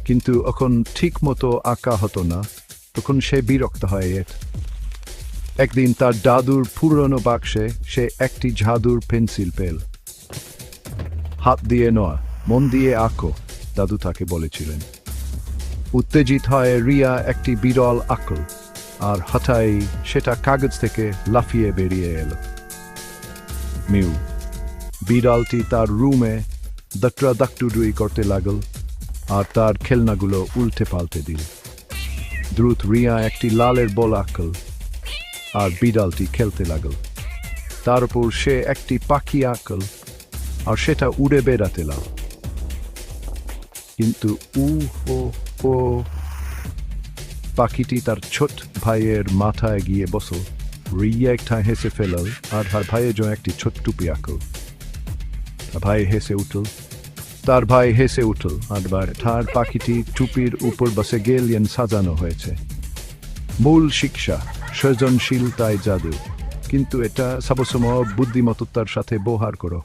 কিন্তু এখন ঠিক মতো আঁকা হতো না, তখন সে বিরক্ত হয় এর। একদিন তার দাদুর পুরনো বাক্সে সে একটি জাদুর পেন্সিল পেল। হাত দিয়ে নয়, মন দিয়ে আঁকো, দাদু তাকে বলেছিলেন। উত্তেজিত হয়ে রিয়া একটি বিরল আঁকল, আর হঠাৎই সেটা কাগজ থেকে লাফিয়ে বেরিয়ে এলো। মিউ বিড়ালটি তার রুমে দাকটুডুই করতে লাগল, আর তার খেলনাগুলো উল্টে পাল্টে দিল। দ্রুত রিয়া একটি লালের বল আঁকল, আর বিড়ালটি খেলতে লাগল। তারপর সে একটি পাখি আঁকল, আর সেটা উড়ে বেড়াতে লাগল। কিন্তু ও পাখিটি তার ছোট ভাইয়ের মাথায় গিয়ে বসল। রিয়া একটা হেসে ফেলল, আর তার ভাইয়ের জন্য একটি ছোট টুপি আঁকল। তার ভাই হেসে উঠল, আর তার পাখিটি টুপির উপর বসে গেলিয়ান সাজানো হয়েছে। মূল শিক্ষা, সৃজনশীলতায় জাদু, কিন্তু এটা সবসময় বুদ্ধিমত্তার সাথে ব্যবহার করো।